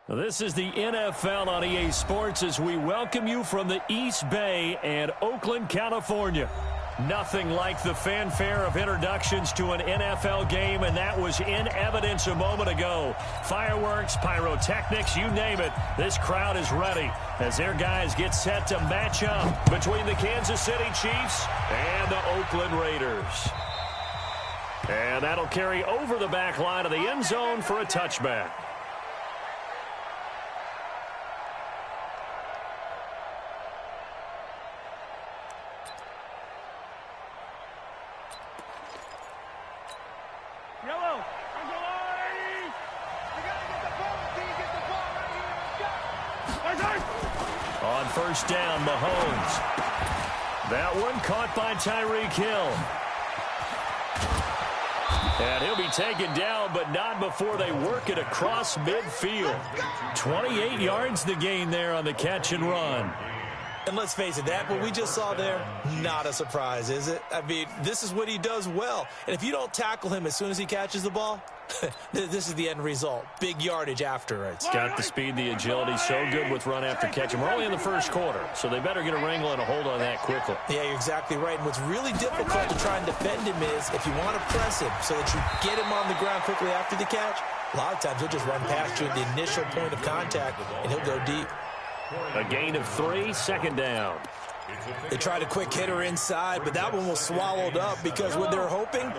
This is the NFL on EA Sports as we welcome you from the East Bay and Oakland, California. Nothing like the fanfare of introductions to an NFL game, and that was in evidence a moment ago. Fireworks, pyrotechnics, you name it. This crowd is ready as their guys get set to match up between the Kansas City Chiefs and the Oakland Raiders. And that'll carry over the back line of the end zone for a touchback. On first down, Mahomes. That one caught by Tyreek Hill. And he'll be taken down, but not before they work it across midfield. 28 yards the gain there on the catch and run. And let's face it, that what we just saw there, not a surprise, is it? I mean, this is what he does well. And if you don't tackle him as soon as he catches the ball, this is the end result. Big yardage afterwards. It's got the speed, the agility, so good with run after catch. And we're only in the first quarter, so they better get a wrangle and a hold on that quickly. Yeah, you're exactly right. And what's really difficult to try and defend him is if you want to press him so that you get him on the ground quickly after the catch, a lot of times he'll just run past you at the initial point of contact, and he'll go deep. A gain of 3, second down. They tried a quick hitter inside, but that one was swallowed up because what they're hoping,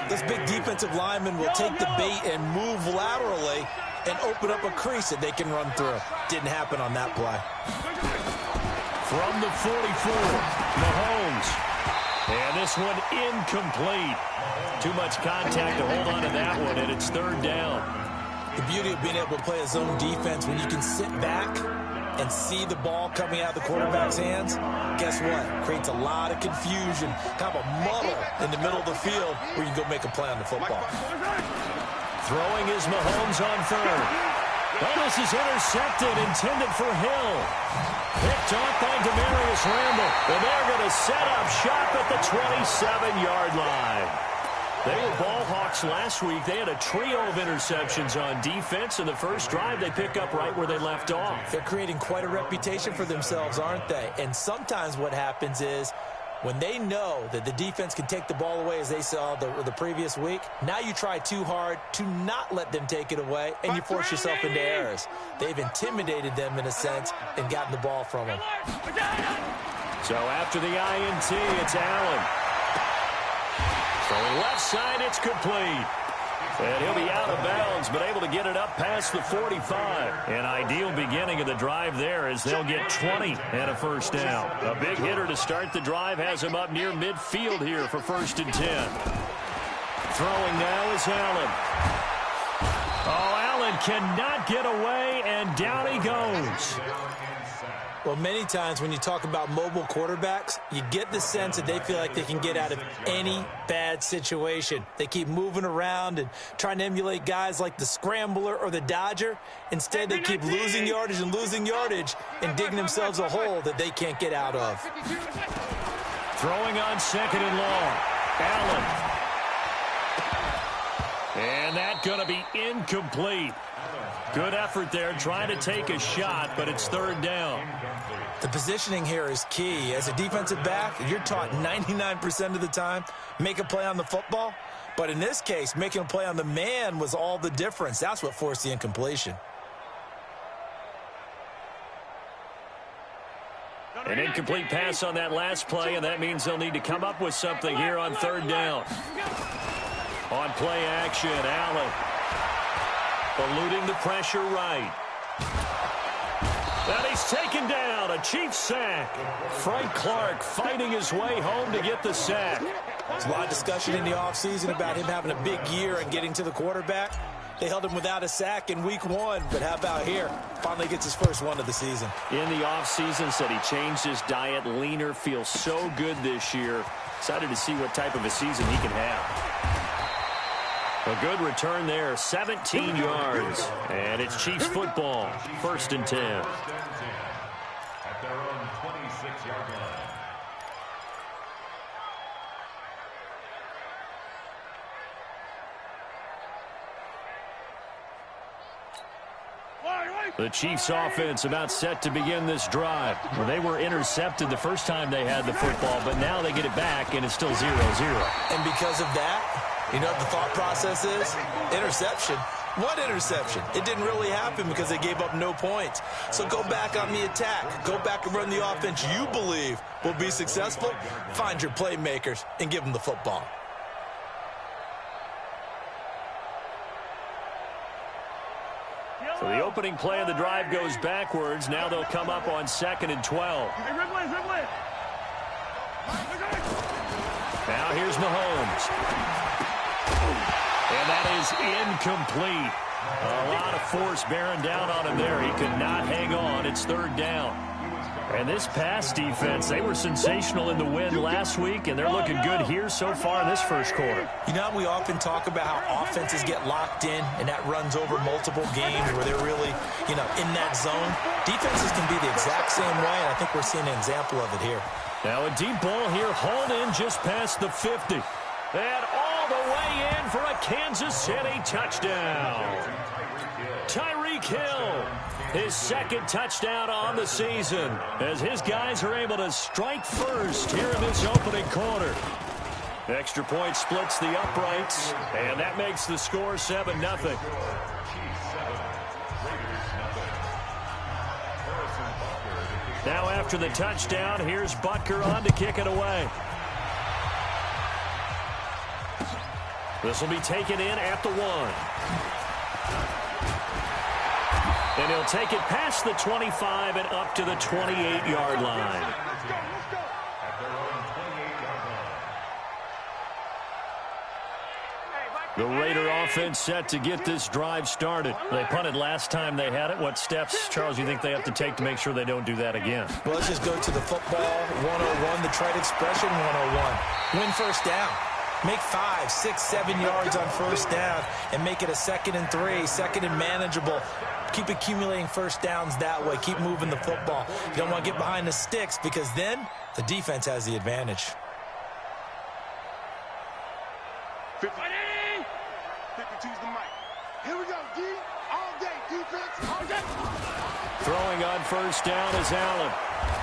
this big defensive lineman will take the bait and move laterally and open up a crease that they can run through. Didn't happen on that play. From the 44, Mahomes. And this one incomplete. Too much contact to hold on to that one, and it's third down. The beauty of being able to play a zone defense when you can sit back and see the ball coming out of the quarterback's hands, guess what? Creates a lot of confusion, kind of a muddle in the middle of the field where you can go make a play on the football. Throwing is Mahomes on third. Oh, this is intercepted, intended for Hill. Picked off by Demarius Randall. And they're going to set up shop at the 27-yard line. They were ball hawks last week. They had a trio of interceptions on defense. In the first drive, they pick up right where they left off. They're creating quite a reputation for themselves, aren't they? And sometimes what happens is when they know that the defense can take the ball away, as they saw the previous week, now you try too hard to not let them take it away, and you force yourself into errors. They've intimidated them in a sense and gotten the ball from them. So after the INT, it's Allen. From the left side, it's complete. And he'll be out of bounds, but able to get it up past the 45. An ideal beginning of the drive there as they'll get 20 and a first down. A big hitter to start the drive has him up near midfield here for 1st and 10. Throwing now is Allen. Oh, Allen cannot get away, and down he goes. Well, many times when you talk about mobile quarterbacks, you get the sense that they feel like they can get out of any bad situation. They keep moving around and trying to emulate guys like the Scrambler or the Dodger. Instead, they keep losing yardage and digging themselves a hole that they can't get out of. Throwing on 2nd and long. Allen. And that's going to be incomplete. Good effort there, trying to take a shot, but it's third down. The positioning here is key. As a defensive back, you're taught 99% of the time, make a play on the football. But in this case, making a play on the man was all the difference. That's what forced the incompletion. An incomplete pass on that last play, and that means they'll need to come up with something here on third down. On play action, Allen. Eluding the pressure right. And he's taken down. A Chiefs sack. Frank Clark fighting his way home to get the sack. There's a lot of discussion in the offseason about him having a big year and getting to the quarterback. They held him without a sack in week 1, but how about here? Finally gets his first one of the season. In the offseason, said he changed his diet, leaner, feels so good this year. Excited to see what type of a season he can have. A good return there, 17 yards. And it's Chiefs football, 1st and 10. At their own 26-yard line. The Chiefs offense about set to begin this drive. Well, they were intercepted the first time they had the football, but now they get it back, and it's still 0-0. And because of that, you know what the thought process is? Interception. What interception? It didn't really happen because they gave up no points. So go back on the attack. Go back and run the offense you believe will be successful. Find your playmakers and give them the football. So the opening play of the drive goes backwards. Now they'll come up on 2nd and 12. Now here's Mahomes. And that is incomplete. A lot of force bearing down on him there. He could not hang on. It's 3rd down. And this pass defense, they were sensational in the win last week, and they're looking good here so far in this first quarter. You know, we often talk about how offenses get locked in, and that runs over multiple games where they're really, in that zone. Defenses can be the exact same way, and I think we're seeing an example of it here. Now a deep ball here, hauled in just past the 50. And all the way in for a Kansas City touchdown. Tyreek Hill, his 2nd touchdown on the season, as his guys are able to strike first here in this opening quarter. Extra point splits the uprights, and that makes the score 7-0. Now after the touchdown, here's Butker on to kick it away. This will be taken in at the 1. And he'll take it past the 25 and up to the 28-yard line. The Raider offense set to get this drive started. They punted last time they had it. What steps, Charles, you think they have to take to make sure they don't do that again? Well, let's just go to the football 101, the trite expression 101. Win first down. Make 5, 6, 7 yards on first down and make it a 2nd and 3, 2nd and manageable. Keep accumulating first downs that way. Keep moving the football. You don't want to get behind the sticks because then the defense has the advantage. 52's the mic. Here we go, D. All day, defense, all day. Throwing on first down is Allen.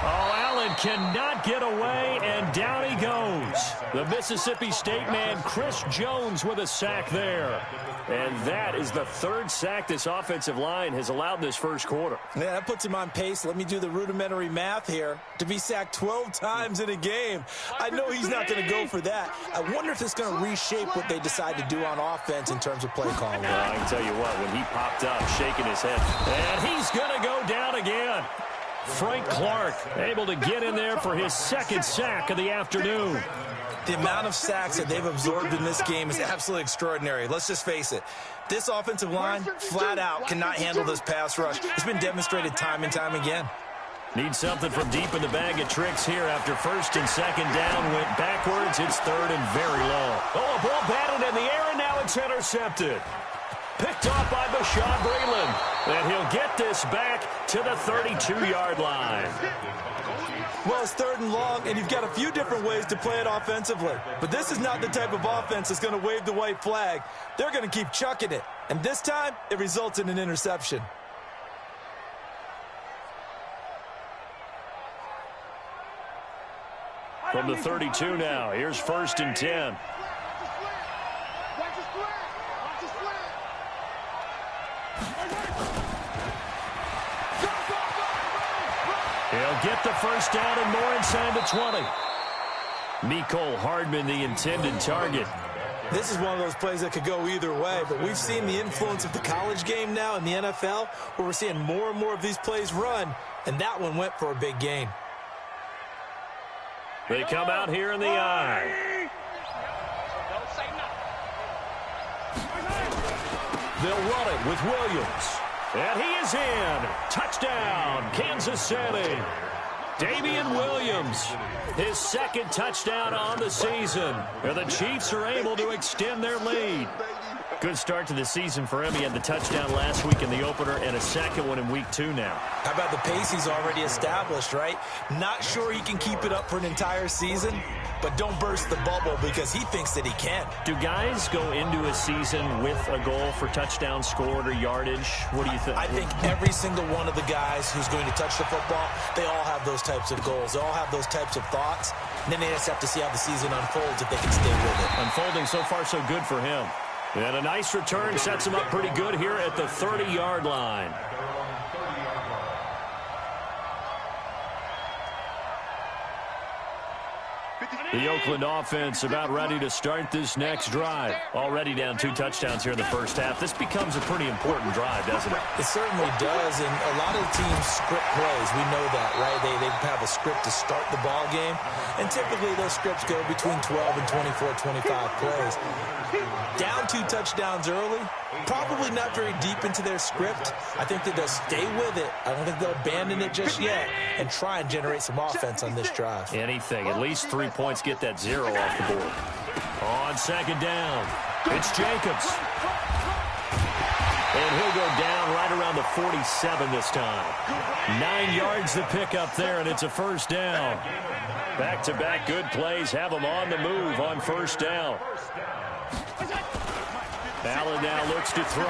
Oh, Allen cannot get away, and down he goes. The Mississippi State man, Chris Jones, with a sack there. And that is the 3rd sack this offensive line has allowed this first quarter. Yeah, that puts him on pace. Let me do the rudimentary math here. To be sacked 12 times in a game. I know he's not going to go for that. I wonder if it's going to reshape what they decide to do on offense in terms of play calling. Well, I can tell you what, when he popped up, shaking his head, and he's going to go down again. Frank Clark able to get in there for his 2nd sack of the afternoon. The amount of sacks that they've absorbed in this game is absolutely extraordinary. Let's just face it. This offensive line, flat out, cannot handle this pass rush. It's been demonstrated time and time again. Need something from deep in the bag of tricks here after 1st and 2nd down. Went backwards. It's 3rd and very low. Oh, a ball batted in the air, and now it's intercepted. Picked off by Bashaud Breeland. And he'll get this back to the 32-yard line. Well, it's 3rd and long, and you've got a few different ways to play it offensively. But this is not the type of offense that's going to wave the white flag. They're going to keep chucking it. And this time, it results in an interception. From the 32 now, here's 1st and 10. He'll get the first down and more inside the 20. Mecole Hardman, the intended target. This is one of those plays that could go either way, but we've seen the influence of the college game now in the NFL, where we're seeing more and more of these plays run, and that one went for a big gain. They come out here in the eye. They'll run it with Williams. And he is in. Touchdown, Kansas City. Damian Williams, his 2nd touchdown on the season. And the Chiefs are able to extend their lead. Good start to the season for him. He had the touchdown last week in the opener and a second one in week 2 now. How about the pace he's already established, right? Not sure he can keep it up for an entire season, but don't burst the bubble because he thinks that he can. Do guys go into a season with a goal for touchdown scored or yardage? What do you think? I think every single one of the guys who's going to touch the football, they all have those types of goals. They all have those types of thoughts. And then they just have to see how the season unfolds if they can stay with it. Unfolding so far so good for him. And a nice return sets him up pretty good here at the 30-yard line. The Oakland offense about ready to start this next drive. Already down 2 touchdowns here in the first half. This becomes a pretty important drive, doesn't it? It certainly does, and a lot of teams script plays. We know that, right? They have a script to start the ball game, and typically those scripts go between 12 and 24, 25 plays. Down 2 touchdowns early, probably not very deep into their script. I think that they'll stay with it. I don't think they'll abandon it just yet and try and generate some offense on this drive. Anything. At least 3 points get that 0 off the board. On second down, it's Jacobs. And he'll go down right around the 47 this time. 9 yards to pick up there, and it's a first down. Back-to-back good plays have them on the move on first down. Allen now looks to throw.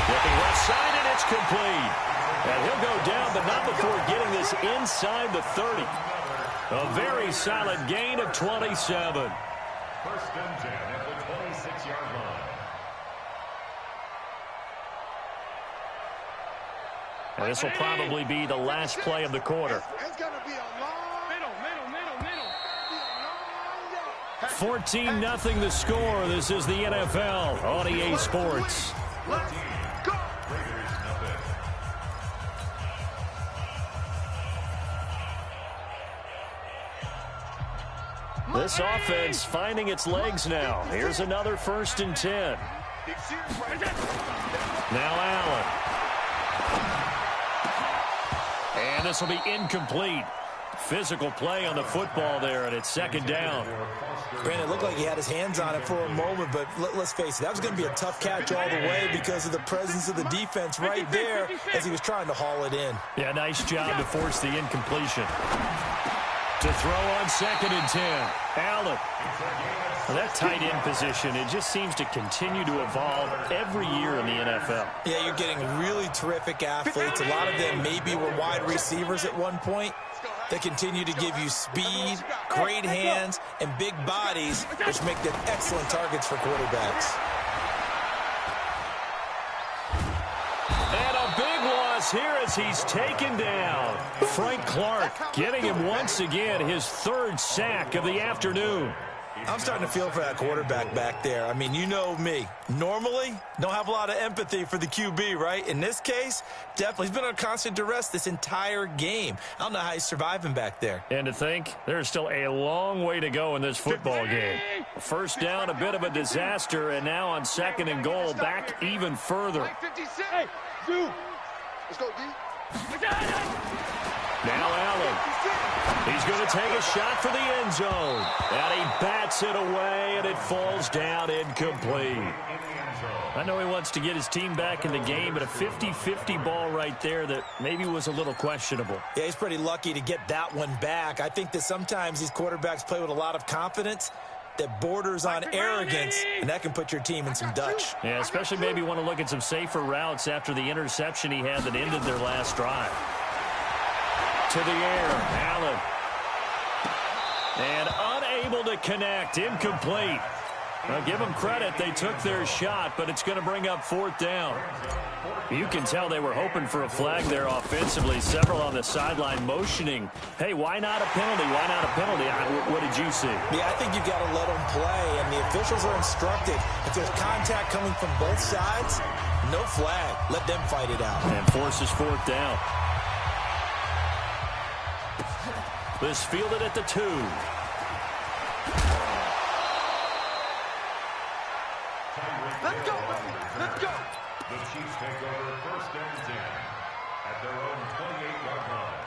Looking left side, and it's complete. And he'll go down, but not before getting this inside the 30. A very solid gain of 27. First and 10 at the 26-yard line. And this will probably be the last play of the quarter. It's going to be a long 14-0 the score. This is the NFL on EA Sports. Let's go. This offense finding its legs now. Here's another 1st and 10. Now Allen. And this will be incomplete. Physical play on the football there, and it's second down. Brandon, it looked like he had his hands on it for a moment, but let's face it, that was going to be a tough catch all the way because of the presence of the defense right there as he was trying to haul it in. Yeah, nice job to force the incompletion. To throw on 2nd and 10. Allen. Well, that tight end position, it just seems to continue to evolve every year in the NFL. Yeah, you're getting really terrific athletes. A lot of them maybe were wide receivers at one point. They continue to give you speed, great hands, and big bodies, which make them excellent targets for quarterbacks. And a big loss here as he's taken down. Frank Clark getting him once again his 3rd sack of the afternoon. I'm starting to feel for that quarterback back there. I mean, you know me. Normally, don't have a lot of empathy for the QB, right? In this case, definitely. He's been on constant duress this entire game. I don't know how he's surviving back there. And to think, there's still a long way to go in this football game. First down, a bit of a disaster, and now on 2nd and goal, back even further. Hey, dude. Let's go, D. Now Allen. He's going to take a shot for the end zone. And he bats it away, and it falls down incomplete. I know he wants to get his team back in the game, but a 50-50 ball right there that maybe was a little questionable. Yeah, he's pretty lucky to get that one back. I think that sometimes these quarterbacks play with a lot of confidence that borders on arrogance, and that can put your team in some Dutch. Yeah, especially maybe want to look at some safer routes after the interception he had that ended their last drive. To the air, Allen. And unable to connect, incomplete. Now, give them credit, they took their shot, but it's going to bring up 4th down. You can tell they were hoping for a flag there offensively. Several on the sideline motioning. Hey, why not a penalty? Why not a penalty? What did you see? Yeah, I think you've got to let them play, and the officials are instructed. If there's contact coming from both sides, no flag. Let them fight it out. And forces 4th down. This fielded at the 2. Let's go, baby. Let's go. The Chiefs take over 1st and 10 at their own 28-yard line.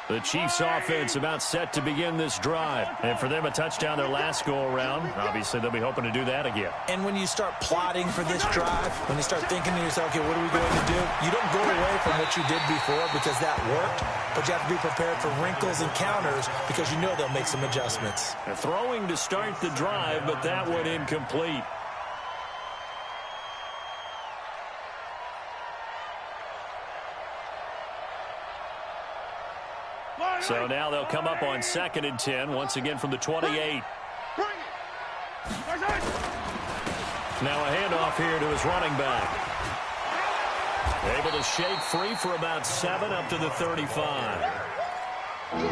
The Chiefs offense about set to begin this drive. And for them, a touchdown their last go-around. Obviously, they'll be hoping to do that again. And when you start plotting for this drive, when you start thinking to yourself, okay, what are we going to do? You don't go away from what you did before because that worked, but you have to be prepared for wrinkles and counters because you know they'll make some adjustments. They're throwing to start the drive, but that one incomplete. So now they'll come up on 2nd and 10, once again from the 28. Now a handoff here to his running back. Able to shake free for about 7 up to the 35.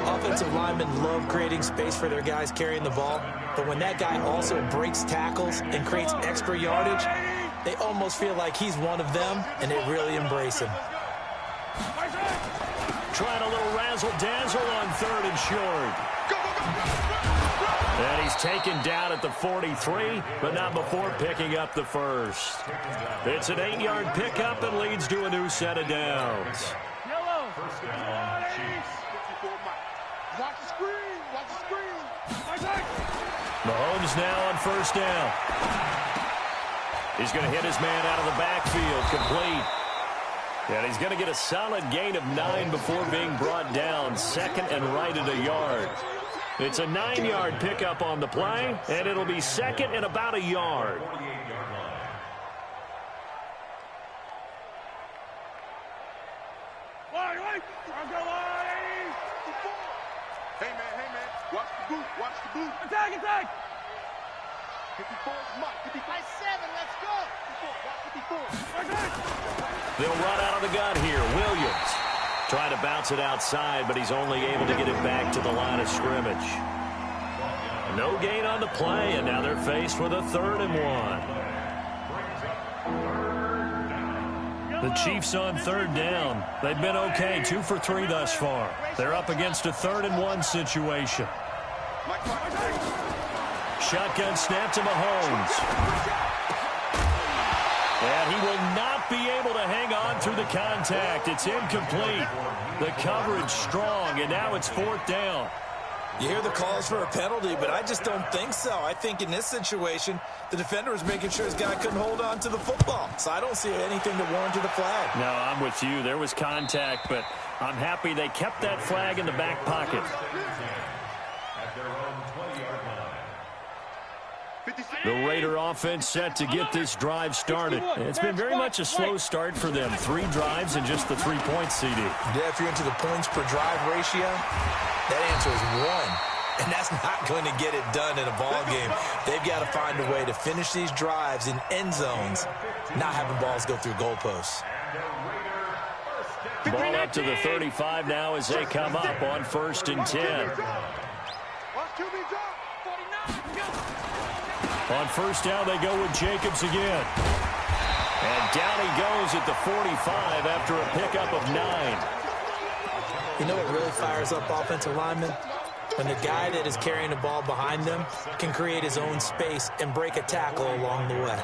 Offensive linemen love creating space for their guys carrying the ball, but when that guy also breaks tackles and creates extra yardage, they almost feel like he's one of them, and they really embrace him. Trying a little razzle-dazzle on 3rd and short. And he's taken down at the 43, but not before picking up the first. It's an 8-yard pickup and leads to a new set of downs. First down, Chiefs. Watch the screen. Watch the screen. Mahomes now on 1st down. He's going to hit his man out of the backfield, complete. And he's going to get a solid gain of 9 before being brought down. 2nd and right at a yard. It's a 9-yard pickup on the play, and it'll be 2nd and about a yard. Hey, man. Watch the boot. Watch the boot. Attack! 54 is Mike. 55-7. Let's go. 54. Watch 54. They'll run out of the gun here. Williams trying to bounce it outside, but he's only able to get it back to the line of scrimmage. No gain on the play, and now they're faced with a 3rd and 1. The Chiefs on 3rd down. They've been okay, 2 for 3 thus far. They're up against a 3rd and 1 situation. Shotgun snap to Mahomes. And he will not be able to hang on through the contact. It's incomplete. The coverage strong, and now it's 4th down. You hear the calls for a penalty, but I just don't think so. I think in this situation, the defender was making sure his guy couldn't hold on to the football. So I don't see anything to warrant a flag. No, I'm with you. There was contact, but I'm happy they kept that flag in the back pocket. At their own 20-yard line. The Raider offense set to get this drive started. It's been very much a slow start for them. 3 drives and just the 3-point CD. Yeah, if you're into the points per drive ratio, that answer is 1. And that's not going to get it done in a ball game. They've got to find a way to finish these drives in end zones, not having balls go through goalposts. Ball up to the 35 now as they come up on 1st and 10. Watch QB drop. 49. On 1st down, they go with Jacobs again. And down he goes at the 45 after a pickup of 9. You know what really fires up offensive linemen? When the guy that is carrying the ball behind them can create his own space and break a tackle along the way.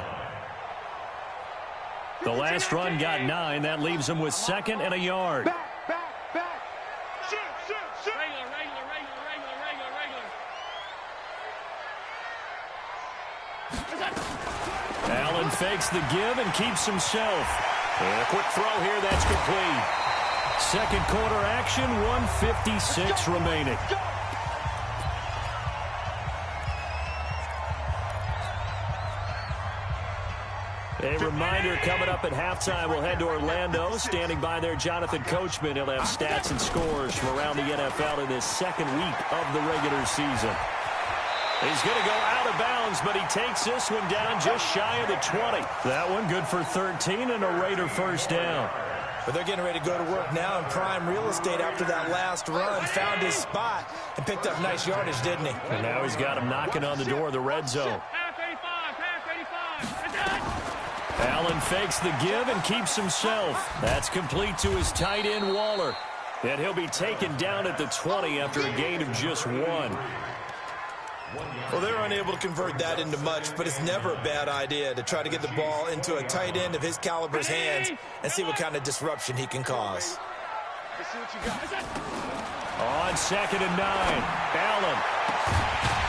The last run got 9. That leaves them with 2nd and a yard. Back. Shoot. Allen fakes the give and keeps himself. And a quick throw here, that's complete. 2nd quarter action, 1:56 remaining. A reminder coming up at halftime, we'll head to Orlando. Standing by there, Jonathan Coachman. He'll have stats and scores from around the NFL in his 2nd week of the regular season. He's going to go out of bounds, but he takes this one down just shy of the 20. That one good for 13 and a Raider 1st down. But they're getting ready to go to work now in prime real estate after that last run. Found his spot and picked up nice yardage, didn't he? And now he's got him knocking on the door of the red zone. Allen fakes the give and keeps himself. That's complete to his tight end, Waller. And he'll be taken down at the 20 after a gain of just 1. Well, they're unable to convert that into much, but it's never a bad idea to try to get the ball into a tight end of his caliber's hands and see what kind of disruption he can cause. Let's see what you got. On 2nd and 9, Allen.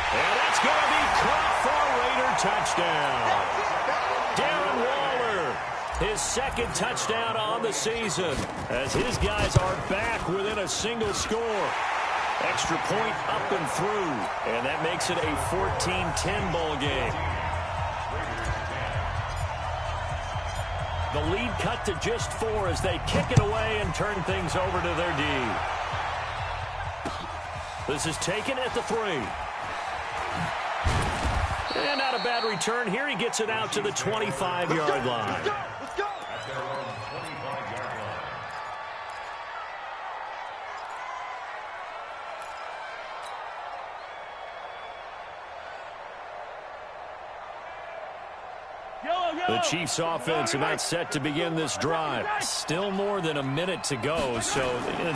And that's going to be caught for a Raider touchdown. Darren Waller, his 2nd touchdown on the season, as his guys are back within a single score. Extra point up and through, and that makes it a 14-10 ball game. The lead cut to just 4 as they kick it away and turn things over to their D. This is taken at the 3. And not a bad return here. He gets it out to the 25-yard line. Let's go. At their own 25-yard line. The Chiefs offense about set to begin this drive. Still more than a minute to go, so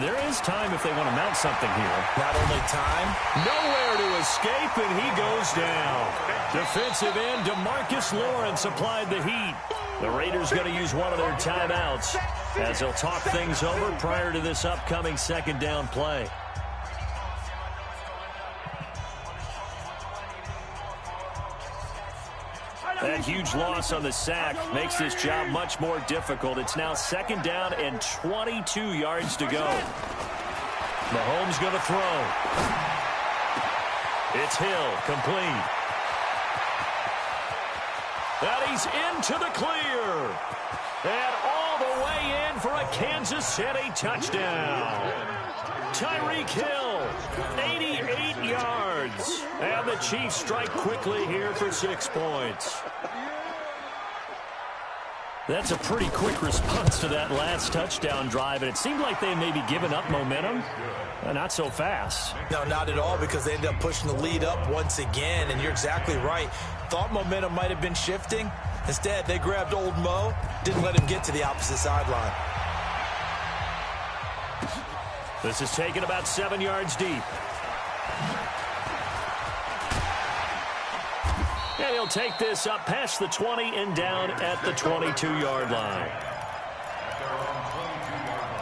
there is time if they want to mount something here. Not only time, Nowhere to escape, and he goes down. Defensive end DeMarcus Lawrence applied the heat. The Raiders going to use one of their timeouts as they'll talk things over prior to this upcoming 2nd down play. That huge loss on the sack makes this job much more difficult. It's now 2nd down and 22 yards to go. Mahomes going to throw. It's Hill, complete. And he's into the clear. And all the way in for a Kansas City touchdown. Tyreek Hill, 88 yards. And the Chiefs strike quickly here for 6 points. That's a pretty quick response to that last touchdown drive, and it seemed like they may be giving up momentum. Not so fast. no, not at all, because they ended up pushing the lead up once again, and you're exactly right. Thought momentum might have been shifting. Instead, they grabbed old Mo, didn't let him get to the opposite sideline. This is taken about 7 yards deep. And he'll take this up past the 20 and down at the 22-yard line. At their own 22-yard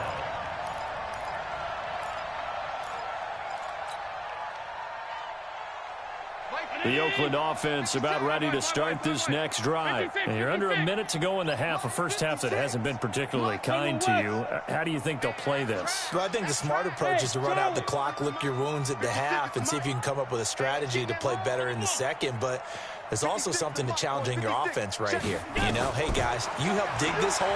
line. The Oakland offense about ready to start this next drive. And you're under a minute to go in the half, a first half that hasn't been particularly kind to you. How do you think they'll play this? Well, I think the smart approach is to run out the clock, lick your wounds at the half, and see if you can come up with a strategy to play better in the second. But there's also something to challenging your offense right here. You know, hey, guys, you help dig this hole.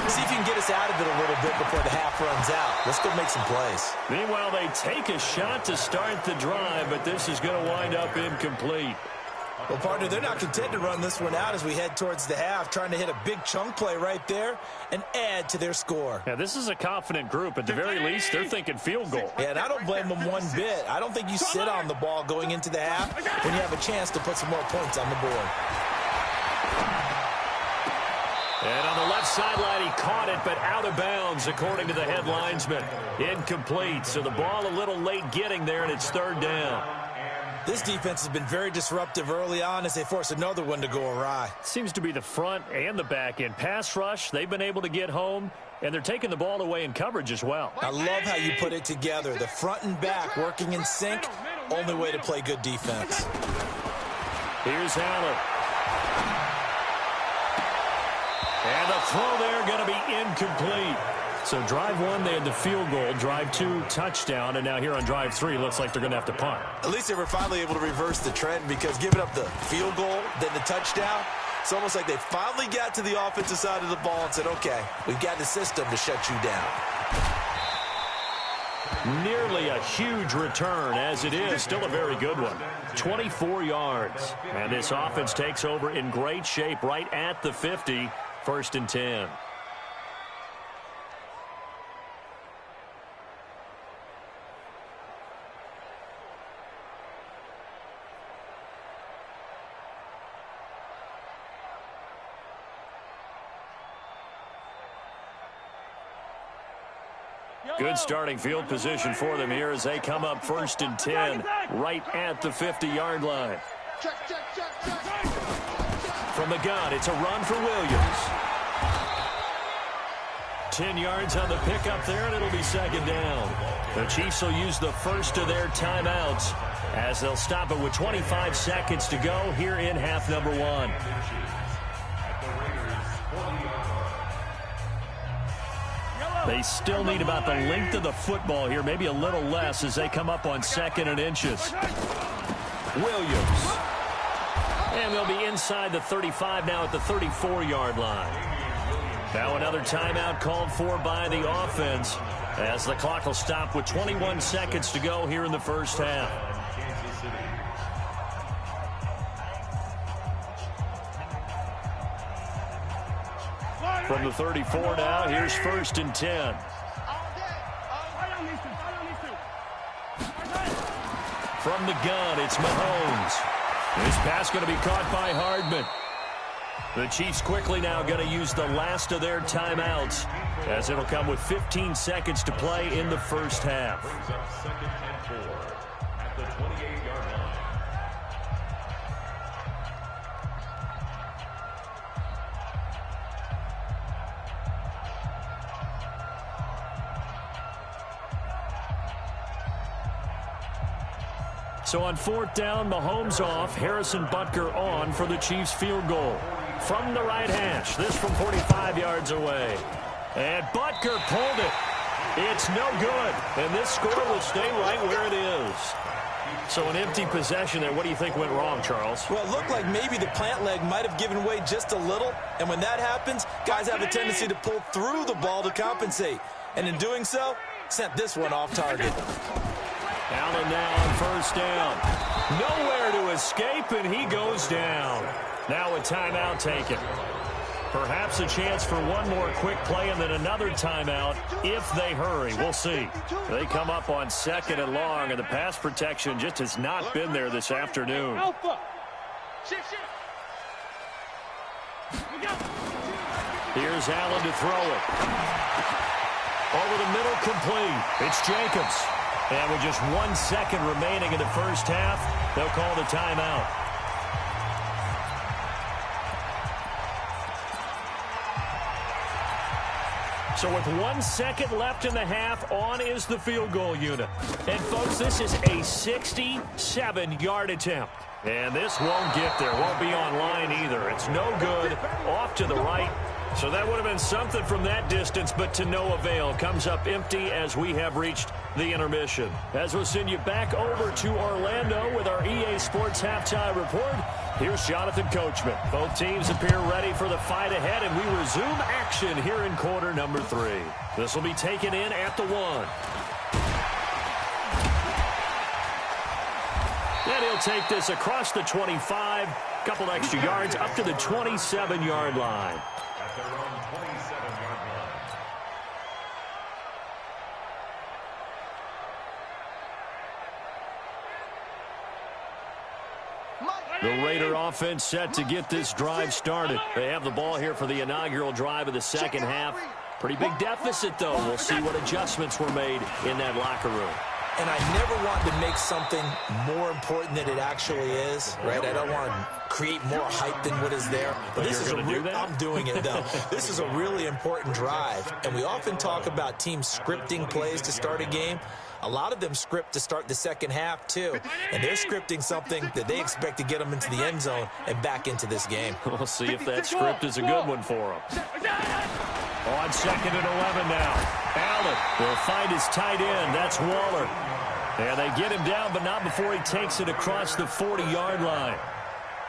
See if you can get us out of it a little bit before the half runs out. Let's go make some plays. Meanwhile, they take a shot to start the drive, but this is going to wind up incomplete. Well, partner, they're not content to run this one out as we head towards the half, trying to hit a big chunk play right there and add to their score. Yeah, this is a confident group. At the very least, they're thinking field goal. Yeah, and I don't blame them one bit. I don't think you sit on the ball going into the half when you have a chance to put some more points on the board. And on the left sideline, he caught it, but out of bounds, according to the head linesman. Incomplete, so the ball a little late getting there, and it's 3rd down. This defense has been very disruptive early on as they force another one to go awry. Seems to be the front and the back end. Pass rush, they've been able to get home, and they're taking the ball away in coverage as well. I love how you put it together. The front and back working in sync, only way to play good defense. Here's Allen. And the throw there going to be incomplete. So drive 1, they had the field goal. Drive 2, touchdown. And now here on drive 3, looks like they're going to have to punt. At least they were finally able to reverse the trend, because giving up the field goal, then the touchdown, it's almost like they finally got to the offensive side of the ball and said, okay, we've got the system to shut you down. Nearly a huge return, as it is. Still a very good one. 24 yards. And this offense takes over in great shape right at the 50. 1st and 10. Good starting field position for them here as they come up 1st and 10 right at the 50-yard line. From the gun, it's a run for Williams. 10 yards on the pickup there, and it'll be second down. The Chiefs will use the first of their timeouts as they'll stop it with 25 seconds to go here in half number one. They still need about the length of the football here, maybe a little less as they come up on 2nd and inches. Williams. And they'll be inside the 35 now at the 34-yard line. Now another timeout called for by the offense as the clock will stop with 21 seconds to go here in the first half. From the 34 now, here's 1st and 10. From the gun, it's Mahomes. This pass going to be caught by Hardman. The Chiefs quickly now going to use the last of their timeouts as it'll come with 15 seconds to play in the first half. Second and 4 at the 28-yard line. So on 4th down, Mahomes off, Harrison Butker on for the Chiefs field goal. From the right hash, this from 45 yards away. And Butker pulled it. It's no good. And this score will stay right where it is. So an empty possession there. What do you think went wrong, Charles? Well, it looked like maybe the plant leg might have given way just a little. And when that happens, guys have a tendency to pull through the ball to compensate. And in doing so, sent this one off target. Allen now on 1st down. Nowhere to escape, and he goes down. Now a timeout taken. Perhaps a chance for one more quick play and then another timeout if they hurry. We'll see. They come up on 2nd and long, and the pass protection just has not been there this afternoon. Here's Allen to throw it. Over the middle, complete. It's Jacobs. And with just 1 second remaining in the first half, they'll call the timeout. So with 1 second left in the half, on is the field goal unit. And, folks, this is a 67-yard attempt. And this won't get there. Won't be on line either. It's no good. Off to the right. So that would have been something from that distance, but to no avail. Comes up empty as we have reached the intermission. As we'll send you back over to Orlando with our EA Sports Halftime Report, here's Jonathan Coachman. Both teams appear ready for the fight ahead, and we resume action here in quarter number 3. This will be taken in at the 1. And he'll take this across the 25, couple extra yards up to the 27-yard line. At their own 27-yard line. The Raider offense set to get this drive started. They have the ball here for the inaugural drive of the second half. Pretty big deficit, though. We'll see what adjustments were made in that locker room. And I never want to make something more important than it actually is, right? I don't want to create more hype than what is there. But this is I'm doing it, though. This is a really important drive. And we often talk about teams scripting plays to start a game. A lot of them script to start the second half, too. And they're scripting something that they expect to get them into the end zone and back into this game. We'll see if that script is a good one for them. On 2nd and 11 now. Allen will find his tight end. That's Waller. And they get him down, but not before he takes it across the 40-yard line.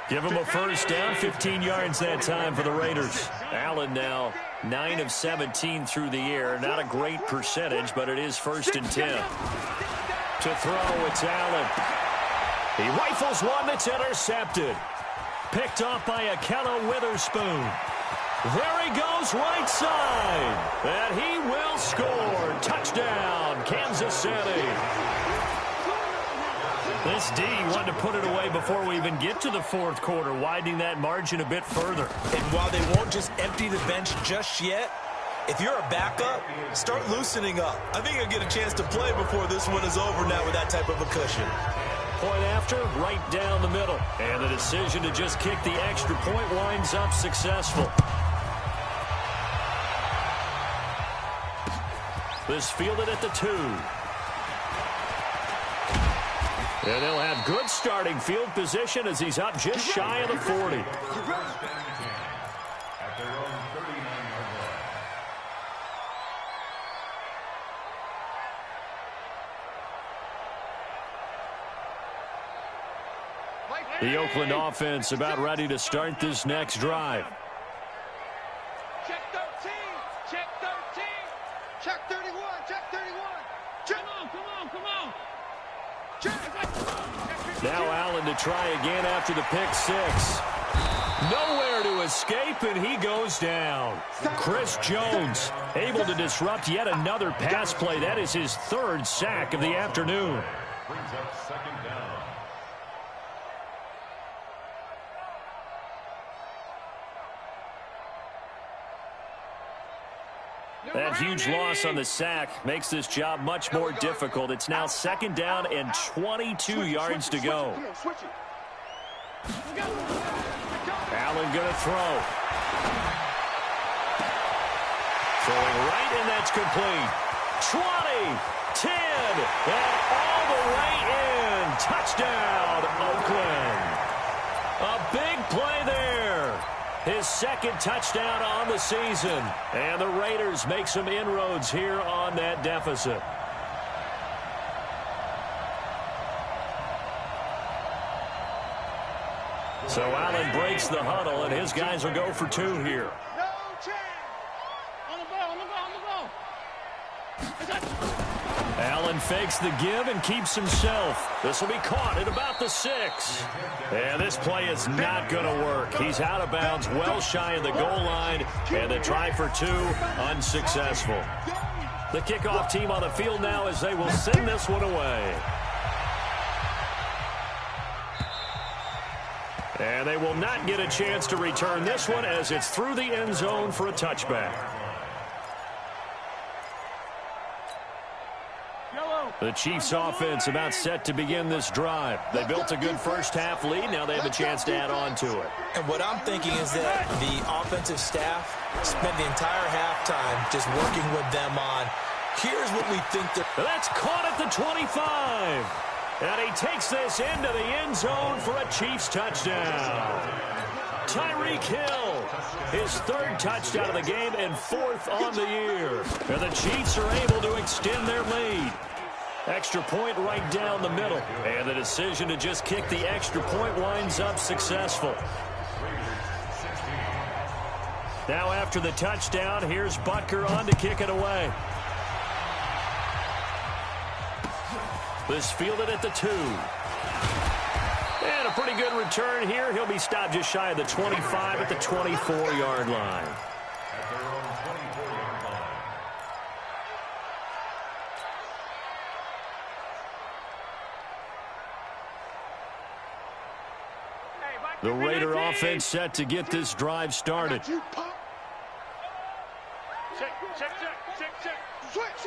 Give him a first down, 15 yards that time for the Raiders. Allen now 9 of 17 through the air. Not a great percentage, but it is 1st and 10. To throw, it's Allen. He rifles one that's intercepted. Picked off by Akello Witherspoon. There he goes, right side. And he will score. Touchdown, Kansas City. This D wanted to put it away before we even get to the 4th quarter, widening that margin a bit further. And while they won't just empty the bench just yet, if you're a backup, start loosening up. I think you'll get a chance to play before this one is over now with that type of a cushion. Point after, right down the middle. And the decision to just kick the extra point winds up successful. This fielded at the 2. And they'll have good starting field position as he's up just shy of the 40. At their own 39-yard line. The Oakland offense about ready to start this next drive. Check 13. Check 13. Check 31. Check 31. Check. Come on. Check. Now Allen to try again after the pick 6. Nowhere to escape, and he goes down. Chris Jones able to disrupt yet another pass play. That is his 3rd sack of the afternoon. Brings up 2nd down. That huge loss on the sack makes this job much more difficult. It's now 2nd down and 22 yards to go. Allen going to throw. Throwing right, and that's complete. 20, 10, and all the way in. Touchdown, Oakland. A big play there. His 2nd touchdown on the season. And the Raiders make some inroads here on that deficit. So Allen breaks the huddle, and his guys will go for 2 here. No chance. On the ball. Allen fakes the give and keeps himself. This will be caught at about the 6. And this play is not going to work. He's out of bounds, well shy of the goal line, and the try for 2 unsuccessful. The kickoff team on the field now as they will send this one away. And they will not get a chance to return this one as it's through the end zone for a touchback. The Chiefs offense about set to begin this drive. They built a good first half lead. Now they have a chance to add on to it. And what I'm thinking is that the offensive staff spent the entire halftime just working with them on, here's what we think that. That's caught at the 25. And he takes this into the end zone for a Chiefs touchdown. Tyreek Hill, his 3rd touchdown of the game and 4th on the year. And the Chiefs are able to extend their lead. Extra point right down the middle. And the decision to just kick the extra point winds up successful. Now after the touchdown, here's Butker on to kick it away. This fielded at the 2. And a pretty good return here. He'll be stopped just shy of the 25 at the 24-yard line. At their own 24-yard line. The Raider offense set to get this drive started. Check. Switch.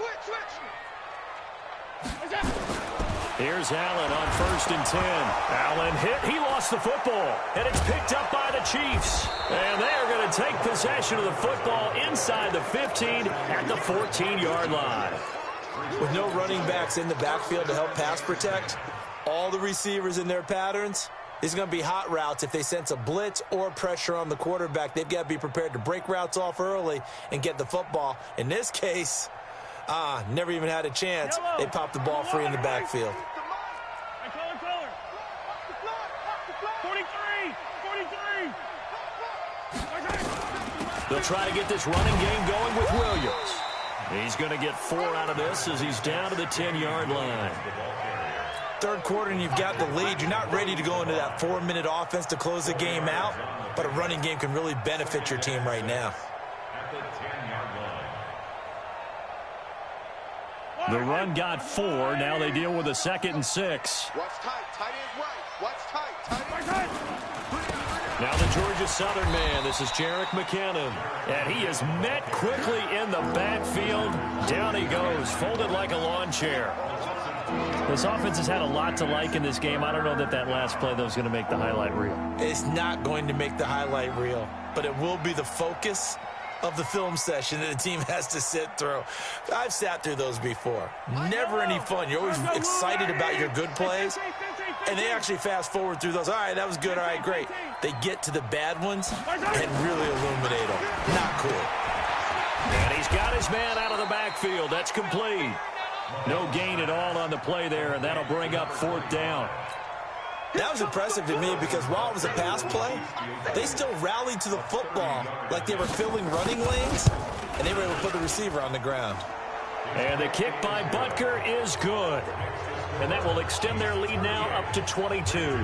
Here's Allen on 1st and 10. Allen hit. He lost the football. And it's picked up by the Chiefs. And they are going to take possession of the football inside the 15 at the 14-yard line. With no running backs in the backfield to help pass protect, all the receivers in their patterns, these are going to be hot routes. If they sense a blitz or pressure on the quarterback, they've got to be prepared to break routes off early and get the football. In this case, never even had a chance. They popped the ball free in the backfield. 43. They'll try to get this running game going with Williams. He's going to get 4 out of this as he's down to the 10-yard line. 3rd quarter and you've got the lead. You're not ready to go into that 4-minute offense to close the game out, but a running game can really benefit your team right now. At the 10-yard line. The run got 4. Now they deal with a 2nd and 6. Watch tight. Tight ends right. Watch tight. Tight ends right. Now the Georgia Southern man. This is Jerick McKinnon. And he is met quickly in the backfield. Down he goes, folded like a lawn chair. This offense has had a lot to like in this game. I don't know that last play, though, is going to make the highlight reel. It's not going to make the highlight reel, but it will be the focus of the film session that a team has to sit through. I've sat through those before. Never any fun. You're always excited about your good plays, and they actually fast forward through those. All right, that was good. All right, great. They get to the bad ones and really illuminate them. Not cool. And he's got his man out of the backfield. That's complete. No gain at all on the play there, and that'll bring up 4th down. That was impressive to me because while it was a pass play, they still rallied to the football like they were filling running lanes, and they were able to put the receiver on the ground. And the kick by Butker is good. And that will extend their lead now up to 22.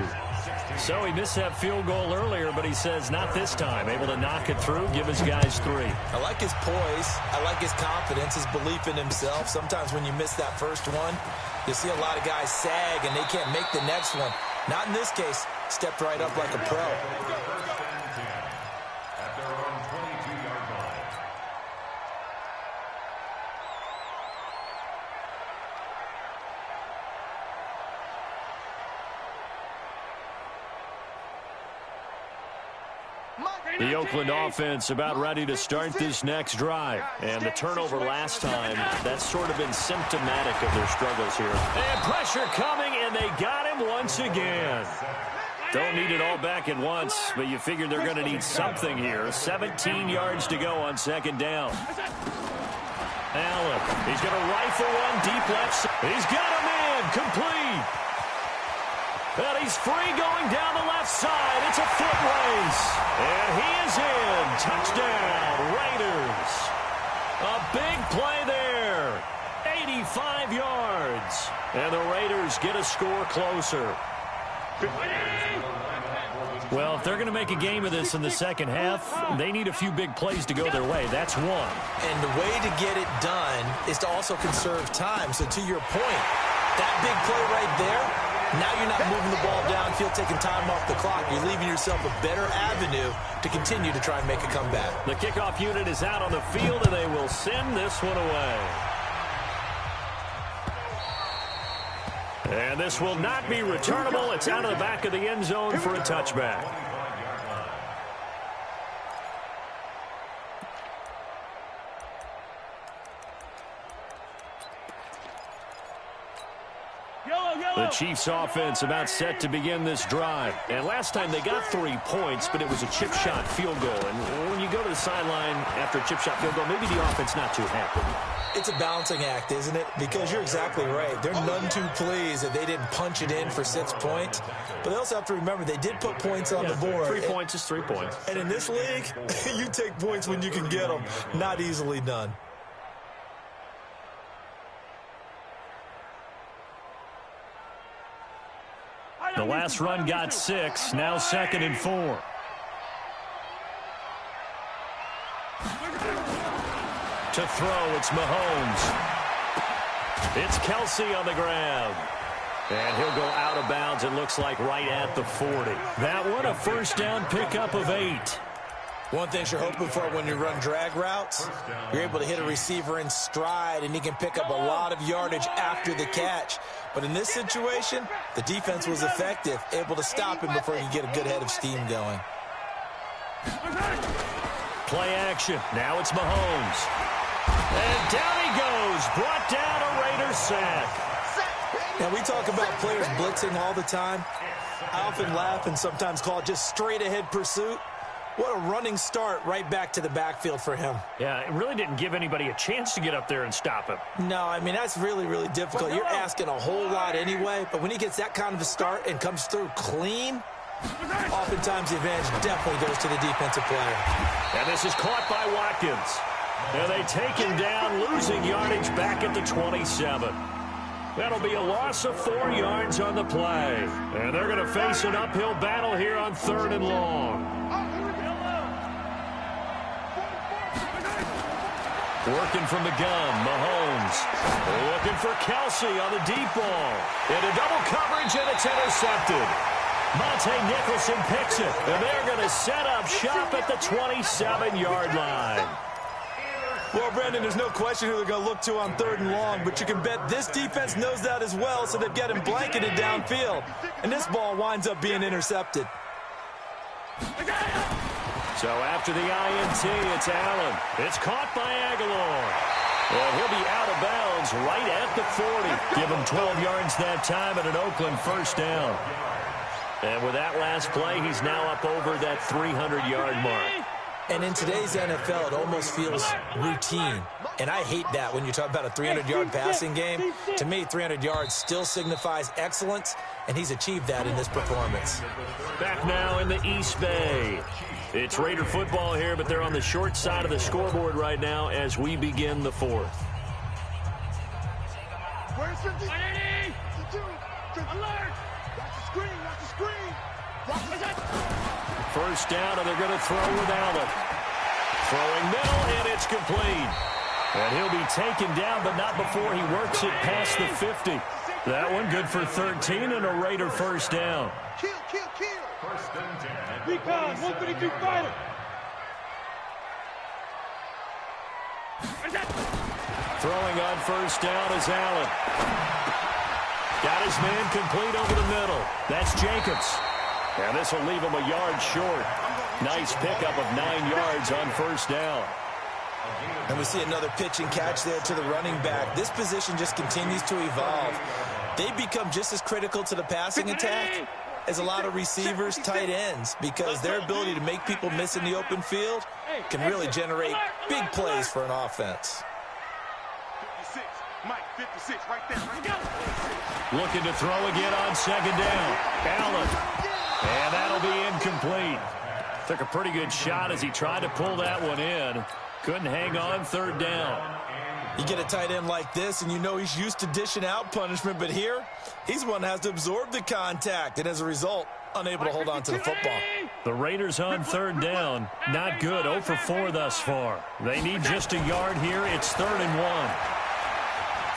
So he missed that field goal earlier, but he says not this time. Able to knock it through, give his guys 3. I like his poise. I like his confidence, his belief in himself. Sometimes when you miss that first one, you see a lot of guys sag and they can't make the next one. Not in this case. Stepped right up like a pro. At their own 22-yard line. The Oakland offense about ready to start this next drive. And the turnover last time, that's sort of been symptomatic of their struggles here. And pressure coming, and they got him once again. Don't need it all back at once, but you figure they're going to need something here. 17 yards to go on 2nd down. Allen, he's going to rifle one deep left side. He's got him in, complete. And he's free going down the left side. It's a foot race. And he is in. Touchdown, Raiders. A big play there. 85 yards. And the Raiders get a score closer. Well, if they're going to make a game of this in the second half, they need a few big plays to go their way. That's one. And the way to get it done is to also conserve time. So to your point, that big play right there, now you're not moving the ball downfield, taking time off the clock. You're leaving yourself a better avenue to continue to try and make a comeback. The kickoff unit is out on the field, and they will send this one away. And this will not be returnable. It's out of the back of the end zone for a touchback. The Chiefs offense about set to begin this drive. And last time they got 3 points, but it was a chip shot field goal. And when you go to the sideline after a chip shot field goal, maybe the offense not too happy. It's a balancing act, isn't it? Because you're exactly right. They're none too pleased that they didn't punch it in for 6 points. But they also have to remember they did put points on the board. 3 points is 3 points. And in this league, you take points when you can get them. Not easily done. The last run got 6. Now 2nd and 4. To throw, it's Mahomes. It's Kelsey on the ground. And he'll go out of bounds, it looks like, right at the 40. That one, a 1st down pickup of 8. One thing you're hoping for when you run drag routes, you're able to hit a receiver in stride, and he can pick up a lot of yardage after the catch. But in this situation, the defense was effective, able to stop him before he could get a good head of steam going. Play action. Now it's Mahomes. And down he goes. Brought down a Raiders sack. Now, we talk about players blitzing all the time. I often laugh and sometimes call it just straight-ahead pursuit. What a running start right back to the backfield for him. Yeah, it really didn't give anybody a chance to get up there and stop him. No, I mean, that's really, really difficult. You're asking a whole lot anyway, but when he gets that kind of a start and comes through clean, oftentimes the advantage definitely goes to the defensive player. And this is caught by Watkins. And they take him down, losing yardage back at the 27. That'll be a loss of 4 yards on the play. And they're going to face an uphill battle here on 3rd and long. Working from the gun, Mahomes. Looking for Kelsey on the deep ball. Into double coverage, and it's intercepted. Monte Nicholson picks it, and they're going to set up shop at the 27-yard line. Well, Brandon, there's no question who they're going to look to on 3rd and long, but you can bet this defense knows that as well, so they've got him blanketed downfield. And this ball winds up being intercepted. So after the INT, it's Allen. It's caught by Aguilar. And he'll be out of bounds right at the 40. Give him 12 yards that time and an Oakland first down. And with that last play, he's now up over that 300-yard mark. And in today's NFL, it almost feels routine. And I hate that when you talk about a 300-yard passing game. To me, 300 yards still signifies excellence, and he's achieved that in this performance. Back now in the East Bay. It's Raider football here, but they're on the short side of the scoreboard right now as we begin the fourth. Where's 50? 52. Alert! Watch the screen. Watch the screen. Watch the... First down, and they're going to throw with Allen. Throwing middle, and it's complete. And he'll be taken down, but not before he works it past the 50. That one good for 13 and a Raider first down. Kill. First and 10. Recon, 152 fighter. Throwing on first down is Allen. Got his man complete over the middle. That's Jacobs. And this will leave him a yard short. Nice pickup of 9 yards on first down. And we see another pitch and catch there to the running back. This position just continues to evolve. They become just as critical to the passing attack as a lot of receivers, tight ends, because their ability to make people miss in the open field can really generate big plays for an offense. 56. Mike, 56, right there. Looking to throw again on second down. Allen. And that'll be incomplete. Took a pretty good shot as he tried to pull that one in. Couldn't hang on third down. You get a tight end like this, and you know he's used to dishing out punishment, but here, he's one that has to absorb the contact, and as a result, unable to hold on to the football. The Raiders on third down. Not good. 0 for 4 thus far. They need just a yard here. It's 3rd and 1.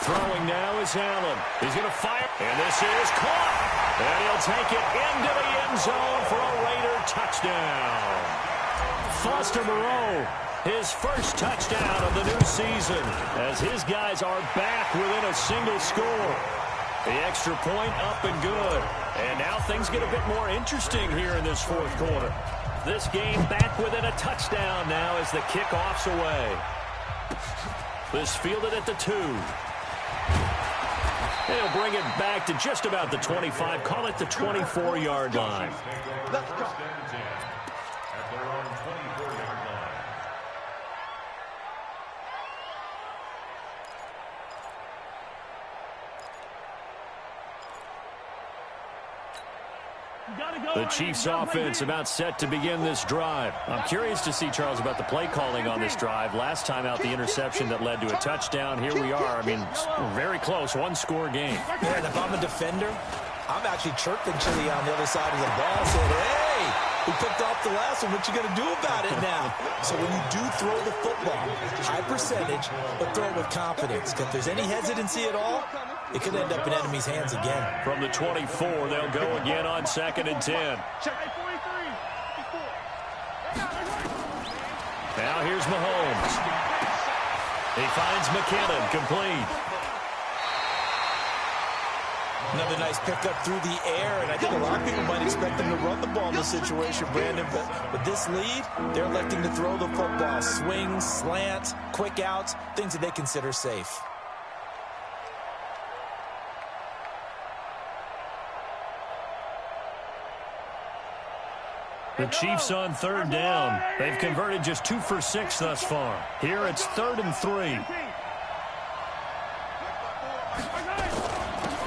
Throwing now is Allen. He's going to fire, and this is caught. And he'll take it into the end zone for a Raider touchdown. Foster Moreau, his first touchdown of the new season, as his guys are back within a single score. The extra point up and good. And now things get a bit more interesting here in this fourth quarter. This game back within a touchdown now as the kickoff's away. This fielded at the 2. They'll bring it back to just about the 25. Call it the 24-yard line. Let's go. At their own 24-yard line. The Chiefs offense about set to begin this drive. I'm curious to see, Charles, about the play calling on this drive. Last time out, the interception that led to a touchdown. Here we are. I mean, very close, one-score game. Yeah, and if I'm a defender, I'm actually chirping Chili on the other side of the ball, saying, hey, we picked off the last one. What you going to do about it now? So when you do throw the football, high percentage, but throw it with confidence. Because if there's any hesitancy at all, it could end up in enemy's hands again. From the 24, they'll go again on 2nd and 10. Now here's Mahomes. He finds McKinnon, complete. Another nice pickup through the air, and I think a lot of people might expect them to run the ball in this situation, Brandon, but with this lead, they're electing to throw the football. Swings, slants, quick outs, things that they consider safe. The Chiefs on 3rd down. They've converted just 2 for 6 thus far. Here it's 3rd and 3.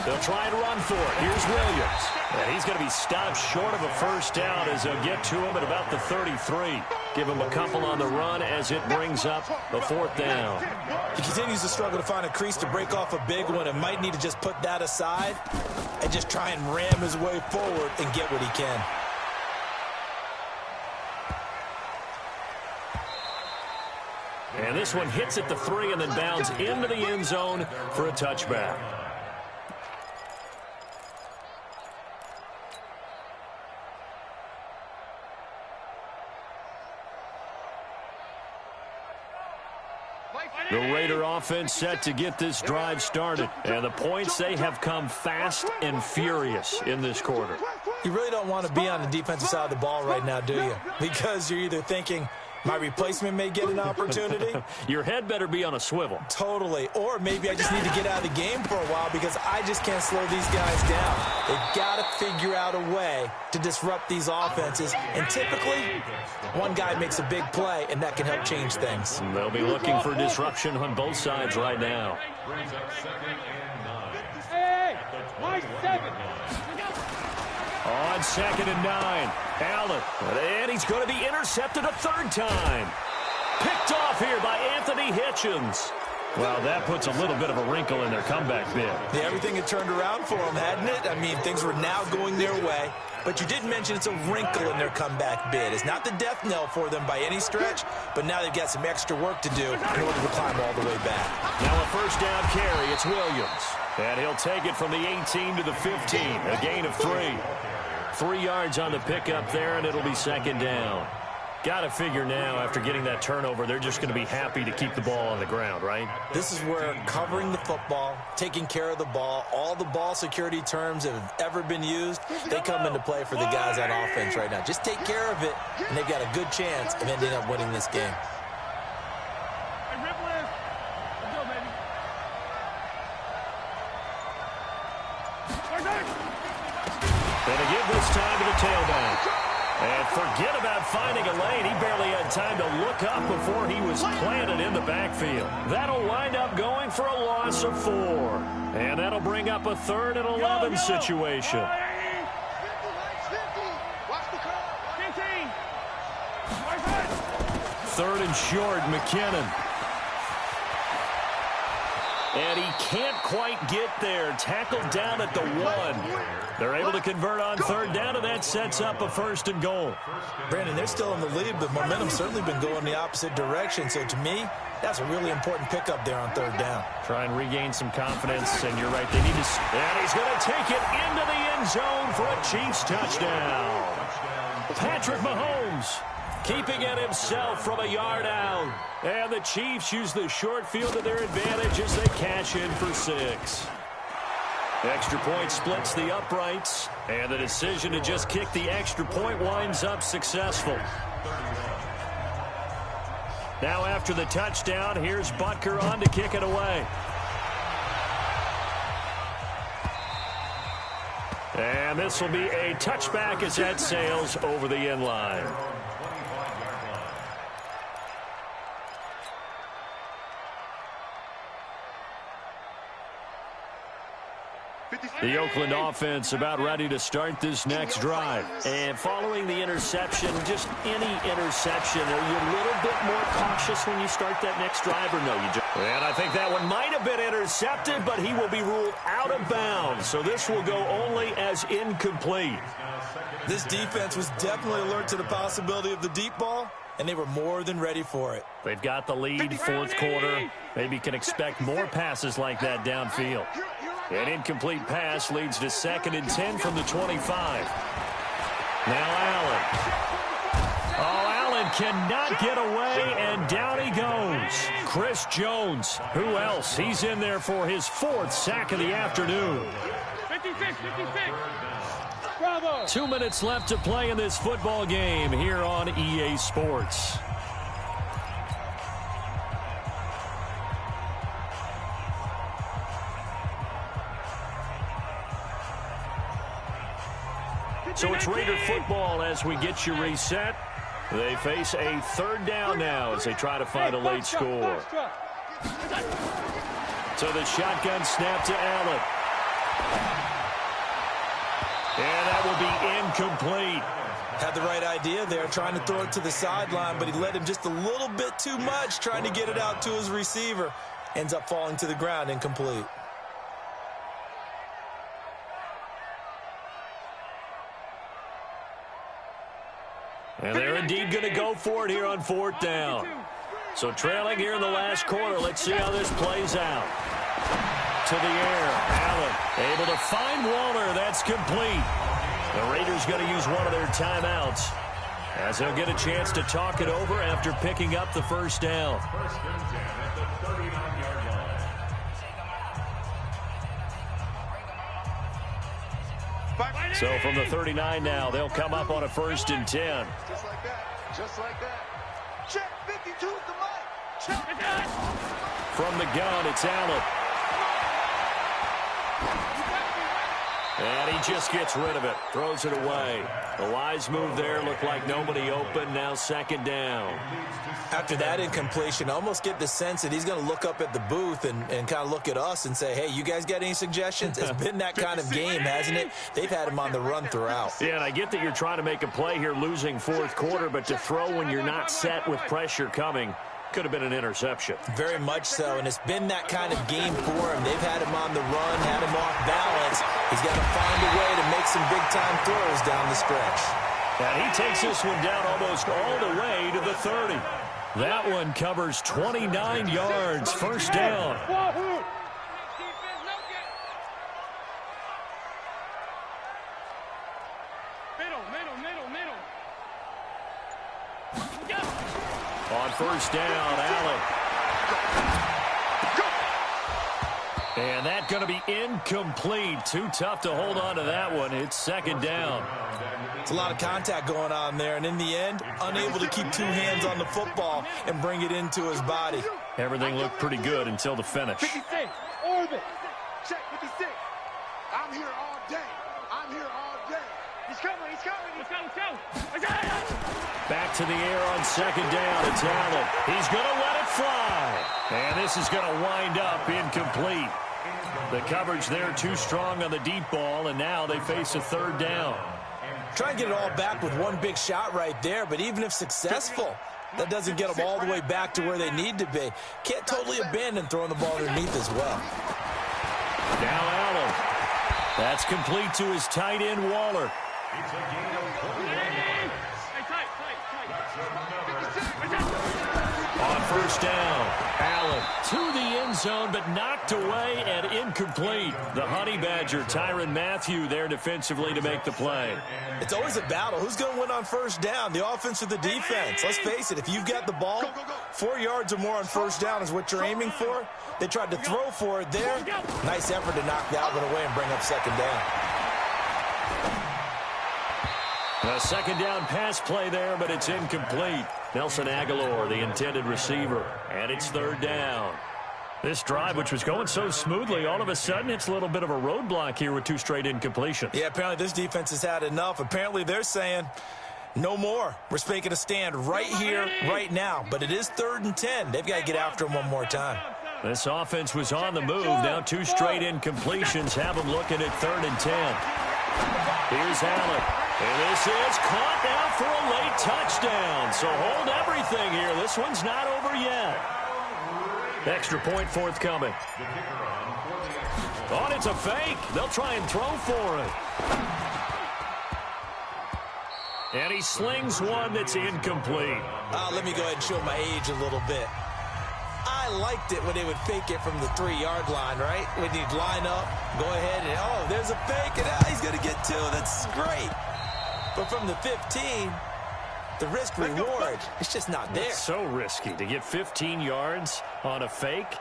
They'll try and run for it. Here's Williams. And he's going to be stopped short of a first down as they'll get to him at about the 33. Give him a couple on the run as it brings up the 4th down. He continues to struggle to find a crease to break off a big one and might need to just put that aside and just try and ram his way forward and get what he can. And this one hits at the 3 and then bounds into the end zone for a touchback. The Raider offense set to get this drive started. And the points, they have come fast and furious in this quarter. You really don't want to be on the defensive side of the ball right now, do you? Because you're either thinking, my replacement may get an opportunity. Your head better be on a swivel. Totally. Or maybe I just need to get out of the game for a while because I just can't slow these guys down. They've got to figure out a way to disrupt these offenses. And typically, one guy makes a big play, and that can help change things. And they'll be looking for disruption on both sides right now. Hey, Mike 7. On 2nd and 9, Allen. And he's going to be intercepted a third time. Picked off here by Anthony Hitchens. Well, that puts a little bit of a wrinkle in their comeback bid. Yeah, everything had turned around for them, hadn't it? I mean, things were now going their way. But you did mention it's a wrinkle in their comeback bid. It's not the death knell for them by any stretch, but now they've got some extra work to do in order to climb all the way back. Now a first down carry. It's Williams. And he'll take it from the 18 to the 15. A gain of 3. 3 yards on the pickup there, and it'll be 2nd down. Got to figure now, after getting that turnover, they're just going to be happy to keep the ball on the ground, right? This is where covering the football, taking care of the ball, all the ball security terms that have ever been used, they come into play for the guys on offense right now. Just take care of it, and they've got a good chance of ending up winning this game. Hey, ripple this. Let's go, baby. And to give this time to the tailback. And forget about finding a lane. He barely had time to look up before he was planted in the backfield. That'll wind up going for a loss of 4. And that'll bring up a 3rd and 11 situation. 50, 50. Watch the car. 15. 3rd and short, McKinnon. And he can't quite get there. Tackled down at the 1. They're able to convert on 3rd down, and that sets up a 1st and goal. Brandon, they're still in the lead, but momentum's certainly been going the opposite direction. So to me, that's a really important pickup there on 3rd down. Try and regain some confidence, and you're right, they need to. And he's going to take it into the end zone for a Chiefs touchdown. Patrick Mahomes keeping it himself from a yard out. And the Chiefs use the short field to their advantage as they cash in for 6. Extra point splits the uprights, and the decision to just kick the extra point winds up successful. Now after the touchdown, here's Butker on to kick it away. And this will be a touchback as that sails over the end line. The Oakland offense about ready to start this next drive. And following the interception, just any interception, are you a little bit more cautious when you start that next drive or no? And I think that one might have been intercepted, but he will be ruled out of bounds. So this will go only as incomplete. This defense was definitely alert to the possibility of the deep ball, and they were more than ready for it. They've got the lead, 4th quarter. Maybe can expect more passes like that downfield. An incomplete pass leads to 2nd and 10 from the 25. Now Allen. Oh, Allen cannot get away, and down he goes. Chris Jones. Who else? He's in there for his 4th sack of the afternoon. 56, 56. Bravo. 2 minutes left to play in this football game here on EA Sports. So it's Raider football as we get you reset. They face a 3rd down now as they try to find a late score. So the shotgun snap to Allen. And that will be incomplete. Had the right idea there, trying to throw it to the sideline, but he led him just a little bit too much, trying to get it out to his receiver. Ends up falling to the ground, incomplete. And they're indeed going to go for it here on 4th down. So trailing here in the last quarter. Let's see how this plays out. To the air. Allen able to find Waller. That's complete. The Raiders going to use one of their timeouts. As he'll get a chance to talk it over after picking up the first down. First and 10 at the 39-yard line. So from the 39 now, they'll come up on a first and 10. Just like that. Just like that. Check 52 the mic. Check. From the gun, it's Allen. And he just gets rid of it, throws it away. The wise move there, looked like nobody open, now second down. After that incompletion, I almost get the sense that he's going to look up at the booth and kind of look at us and say, hey, you guys got any suggestions? It's been that kind of game, hasn't it? They've had him on the run throughout. Yeah, and I get that you're trying to make a play here losing fourth quarter, but to throw when you're not set with pressure coming could have been an interception. Very much so, and it's been that kind of game for him. They've had him on the run, had him off balance. He's got to find a way to make some big-time throws down the stretch. And he takes this one down almost all the way to the 30. That one covers 29 yards, first down. On first down, Allen. And that's going to be incomplete. Too tough to hold on to that one. It's second down. It's a lot of contact going on there, and in the end, unable to keep two hands on the football and bring it into his body. Everything looked pretty good until the finish. 56, orbit. Check 56. I'm here all day. I'm here all day. He's coming. He's coming. Let's go. Let's go. Let's go. Back to the air on second down. It's Allen. He's going to let it fly. And this is going to wind up incomplete. The coverage there too strong on the deep ball, and now they face a third down. Try and get it all back with one big shot right there, but even if successful, that doesn't get them all the way back to where they need to be. Can't totally abandon throwing the ball underneath as well. Now Allen. That's complete to his tight end, Waller. It's a gain of 41 yards. On first down, Allen to the end zone, but knocked away and incomplete. The Honey Badger, Tyrann Mathieu, there defensively to make the play. It's always a battle. Who's going to win on first down, the offense or the defense? Let's face it, if you've got the ball, 4 yards or more on first down is what you're aiming for. They tried to throw for it there. Nice effort to knock that one away and bring up second down. A second down pass play there, but it's incomplete. Nelson Aguilar, the intended receiver, and it's third down. This drive, which was going so smoothly, all of a sudden it's a little bit of a roadblock here with two straight incompletions. Yeah, apparently this defense has had enough. Apparently they're saying, no more. We're making a stand right here, right now. But it is 3rd and 10. They've got to get after him one more time. This offense was on the move. Now two straight incompletions have them looking at 3rd and 10. Here's Allen. And this is caught now for a late touchdown. So hold everything here. This one's not over yet. Extra point forthcoming. Oh, it's a fake. They'll try and throw for it. And he slings one that's incomplete. Let me go ahead and show my age a little bit. I liked it when they would fake it from the 3-yard line, right? When you'd line up, go ahead and, oh, there's a fake, and he's going to get two. That's great. But from the 15, the risk-reward, it's just not there. It's so risky to get 15 yards on a fake.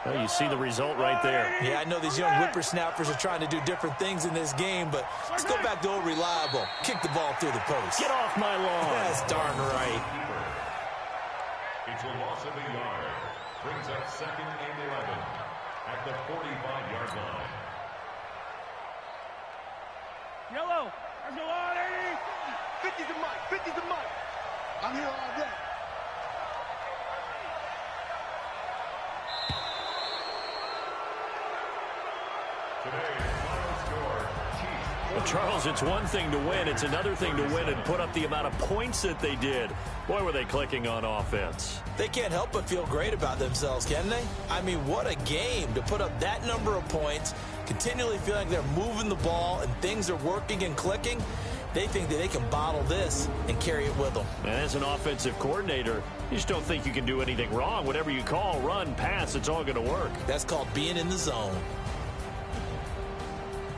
Well, you see the result right there. Yeah, I know these young whippersnappers are trying to do different things in this game, but let's go back to old reliable. Kick the ball through the post. Get off my lawn. That's darn right. It's a loss of a yard. Brings up 2nd and 11 at the 45-yard line. Yellow. Let's go on, 80. 50's the mic. 50's the mic. I'm here all day. Well, Charles, it's one thing to win. It's another thing to win and put up the amount of points that they did. Boy, were they clicking on offense. They can't help but feel great about themselves, can they? I mean, what a game to put up that number of points, continually feeling they're moving the ball and things are working and clicking. They think that they can bottle this and carry it with them. And as an offensive coordinator, you just don't think you can do anything wrong. Whatever you call, run, pass, it's all going to work. That's called being in the zone.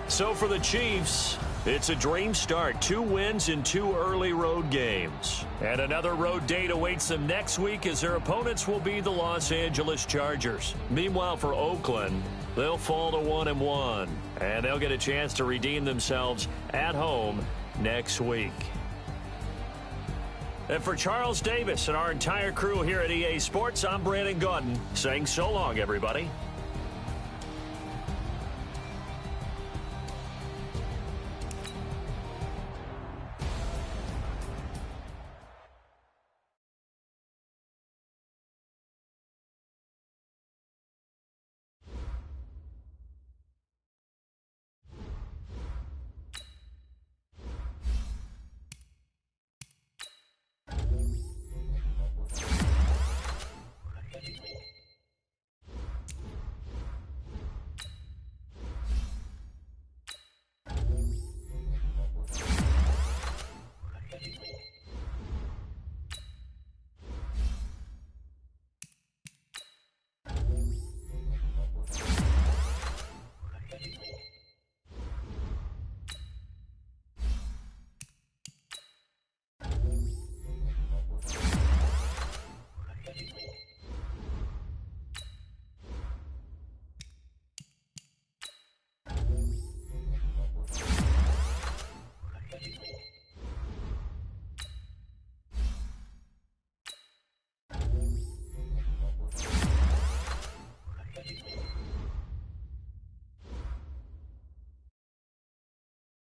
So for the Chiefs, It's a dream start. 2 wins in 2 early road games. And another road date awaits them next week as their opponents will be the Los Angeles Chargers. Meanwhile, for Oakland, they'll fall to 1-1. And they'll get a chance to redeem themselves at home next week. And for Charles Davis and our entire crew here at EA Sports, I'm Brandon Gaudin saying so long, everybody.